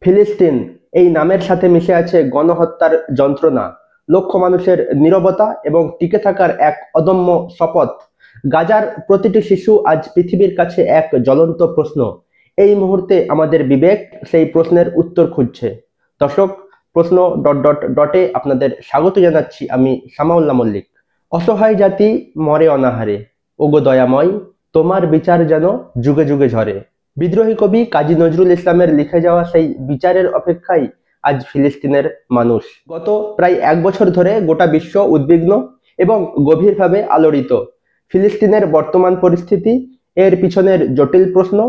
ফিলিস্তিন এই নামের সাথে মিশে আছে গণহত্যার যন্ত্রণা, লক্ষ মানুষের নীরবতা এবং টিকে থাকার এক অদম্য শপথ। গাজার প্রতিটি শিশু আজ পৃথিবীর কাছে এক জ্বলন্ত প্রশ্ন। এই মুহূর্তে আমাদের বিবেক সেই প্রশ্নের উত্তর খুঁজছে। দর্শক, প্রশ্ন ডট ডট ডটে আপনাদের স্বাগত জানাচ্ছি। আমি সামাউল্লাহ মল্লিক। অসহায় জাতি মরে অনাহারে, ওগো দয়াময়, তোমার বিচার যেন যুগে যুগে ঝরে। বিদ্রোহী কবি কাজী নজরুল ইসলামের লিখে যাওয়া সেই বিচারের অপেক্ষায় আজ ফিলিস্তিনের মানুষ। গত প্রায় 1 বছর ধরে গোটা বিশ্ব উদ্বিগ্ন এবং গভীরভাবে আলোড়িত। ফিলিস্তিনের বর্তমান পরিস্থিতি, এর পিছনের জটিল প্রশ্ন,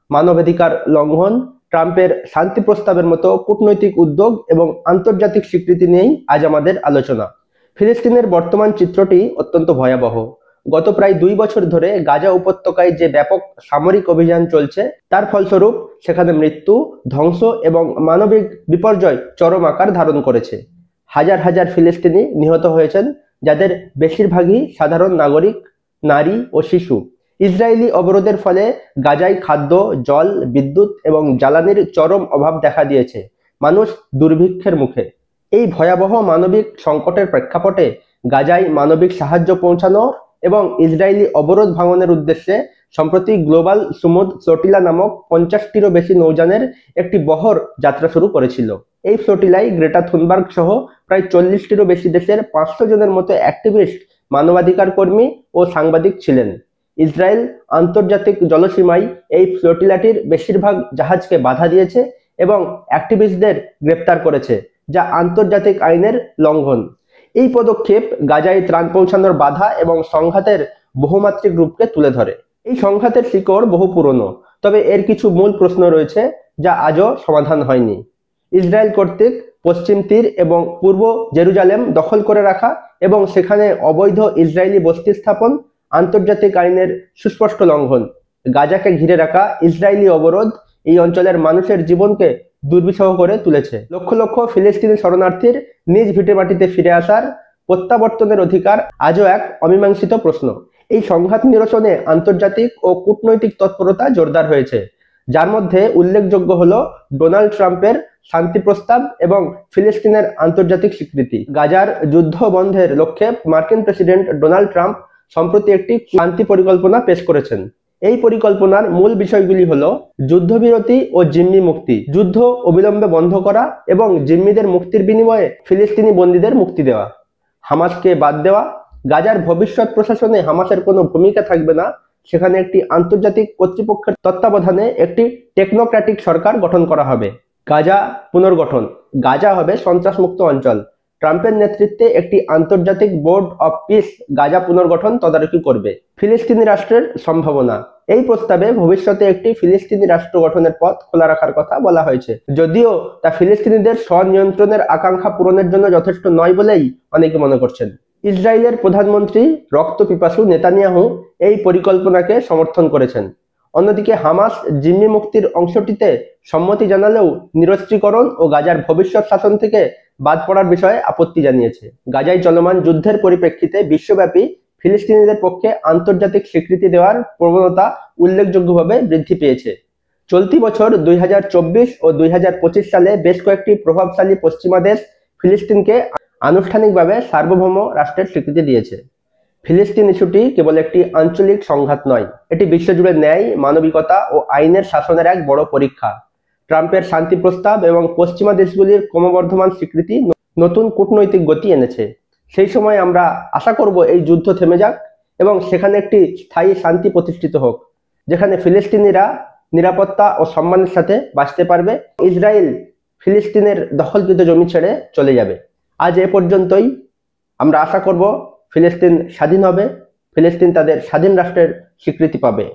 মানবাধিকার লঙ্ঘন, ট্রাম্পের শান্তি প্রস্তাবের মতো কূটনৈতিক উদ্যোগ এবং আন্তর্জাতিক স্বীকৃতি নিয়েই আজ আমাদের আলোচনা। ফিলিস্তিনের বর্তমান চিত্রটি অত্যন্ত ভয়াবহ। গত প্রায় 2 বছর ধরে গাজা উপত্যকায় যে ব্যাপক সামরিক অভিযান চলছে, তার ফলস্বরূপ সেখানে মৃত্যু, ধ্বংস এবং মানবিক বিপর্যয় চরম আকার ধারণ করেছে। হাজার হাজার ফিলিস্তিনি নিহত হয়েছেন, যাদের বেশিরভাগই সাধারণ নাগরিক, নারী ও শিশু। ইসরায়েলি অবরোধের ফলে গাজায় খাদ্য, জল, বিদ্যুৎ এবং জ্বালানির চরম অভাব দেখা দিয়েছে। মানুষ দুর্ভিক্ষের মুখে। এই ভয়াবহ মানবিক সংকটের প্রেক্ষাপটে গাজায় মানবিক সাহায্য পৌঁছানো এবং ইসরায়েলি অবরোধ ভাঙনের উদ্দেশ্যে সম্প্রতি গ্লোবাল সুমুদ ফ্লোটিলা নামক 50টিরও বেশি নৌযানের একটি বহর যাত্রা শুরু করেছিল। এই ফ্লোটিলায় গ্রেটা থুনবার্গ সহ প্রায় 40টিরও বেশি দেশের 500 জনের মতো অ্যাক্টিভিস্ট, মানবাধিকার কর্মী ও সাংবাদিক ছিলেন। ইসরায়েল আন্তর্জাতিক জলসীমায় এই ফ্লোটিলাটির বেশিরভাগ জাহাজকে বাধা দিয়েছে এবং অ্যাক্টিভিস্টদের গ্রেপ্তার করেছে, যা আন্তর্জাতিক আইনের লঙ্ঘন। এই পদক্ষেপ গাজায় ত্রাণ পৌঁছানোর বাধা এবং সংঘাতের বহুমাত্রিক রূপকে তুলে ধরে। এই সংঘাতের শিকড় বহু পুরনো, তবে এর কিছু মূল প্রশ্ন রয়েছে যা আজও সমাধান হয়নি। ইসরায়েল কর্তৃক পশ্চিম তীর এবং পূর্ব জেরুজালেম দখল করে রাখা এবং সেখানে অবৈধ ইসরায়েলি বসতি স্থাপন আন্তর্জাতিক আইনের সুস্পষ্ট লঙ্ঘন। গাজাকে ঘিরে রাখা ইসরায়েলি অবরোধ এই অঞ্চলের মানুষের জীবনকে দুর্বিষহ করে তুলেছে। লক্ষ লক্ষ ফিলিস্তিনি শরণার্থীর নিজ ভিটেমাটিতে ফিরে আসার প্রত্যাবর্তনের অধিকার আজও এক অমীমাংসিত প্রশ্ন। এই সংঘাত নিরসনে আন্তর্জাতিক ও কূটনৈতিক তৎপরতা জোরদার হয়েছে, যার মধ্যে উল্লেখযোগ্য হল ডোনাল্ড ট্রাম্পের শান্তি প্রস্তাব এবং ফিলিস্তিনের আন্তর্জাতিক স্বীকৃতি। গাজার যুদ্ধ বন্ধের লক্ষ্যে মার্কিন প্রেসিডেন্ট ডোনাল্ড ট্রাম্প সম্প্রতি একটি শান্তি পরিকল্পনা পেশ করেছেন। এই পরিকল্পনার মূল বিষয়গুলি হল যুদ্ধবিরতি ও জিম্মি মুক্তি, যুদ্ধ অবিলম্বে বন্ধ করা এবং জিম্মিদের মুক্তির বিনিময়ে ফিলিস্তিনি বন্দীদের মুক্তি দেওয়া, হামাসকে বাদ দেওয়া, গাজার ভবিষ্যৎ প্রশাসনে হামাসের কোনো ভূমিকা থাকবে না, সেখানে একটি আন্তর্জাতিক কর্তৃপক্ষের তত্ত্বাবধানে একটি টেকনোক্র্যাটিক সরকার গঠন করা হবে, গাজা পুনর্গঠন, গাজা হবে সন্ত্রাসমুক্ত অঞ্চল, ট্রাম্পের নেতৃত্বে একটি আন্তর্জাতিক বোর্ড অব পিস গাজা পুনর্গঠন তদারকি করবে, ফিলিস্তিনি রাষ্ট্রের সম্ভাবনা। এই প্রস্তাবে ভবিষ্যতে একটি ফিলিস্তিনি রাষ্ট্র গঠনের পথ খোলা রাখার কথা বলা হয়েছে, যদিও তা ফিলিস্তিনিদের স্বনিয়ন্ত্রণের আকাঙ্ক্ষা পূরণের জন্য যথেষ্ট নয় বলেই অনেকে মনে করছেন। ইসরায়েলের প্রধানমন্ত্রী রক্তপিপাসু নেতানিয়াহু এই পরিকল্পনাকে সমর্থন করেছেন। অন্যদিকে হামাস জিম্মি মুক্তির অংশটিতে সম্মতি জানালেও নিরস্ত্রীকরণ ও গাজার ভবিষ্যৎ শাসন থেকে বাদ পড়ার বিষয়ে আপত্তি জানিয়েছে। গাজায় চলমান যুদ্ধের পরিপ্রেক্ষিতে বিশ্বব্যাপী ফিলিস্তিনিদের পক্ষে আন্তর্জাতিক স্বীকৃতি দেওয়ার প্রবণতা উল্লেখযোগ্যভাবে বৃদ্ধি পেয়েছে। চলতি বছর 2024 ও 2025 সালে বেশ কয়েকটি প্রভাবশালী পশ্চিমা দেশ ফিলিস্তিনকে আনুষ্ঠানিকভাবে সার্বভৌম রাষ্ট্রের স্বীকৃতি দিয়েছে। ফিলিস্তিন ইস্যুটি কেবল একটি আঞ্চলিক সংঘাত নয়, এটি বিশ্বজুড়ে ন্যায়, মানবিকতা ও আইনের শাসনের এক বড় পরীক্ষা। ট্রাম্পের শান্তি প্রস্তাব এবং পশ্চিমা দেশগুলির ক্রমবর্ধমান স্বীকৃতি নতুন কূটনৈতিক গতি এনেছে। সেই সময় আমরা আশা করব এই যুদ্ধ থেমে যাক এবং সেখানে একটি স্থায়ী শান্তি প্রতিষ্ঠিত হোক, যেখানে ফিলিস্তিনিরা নিরাপত্তা ও সম্মানের সাথে বাঁচতে পারবে। ইসরায়েল ফিলিস্তিনের দখলকৃত জমি ছেড়ে চলে যাবে। আজ এ পর্যন্তই। আমরা আশা করব ফিলিস্তিন স্বাধীন হবে, ফিলিস্তিন তাদের স্বাধীন রাষ্ট্রের স্বীকৃতি পাবে।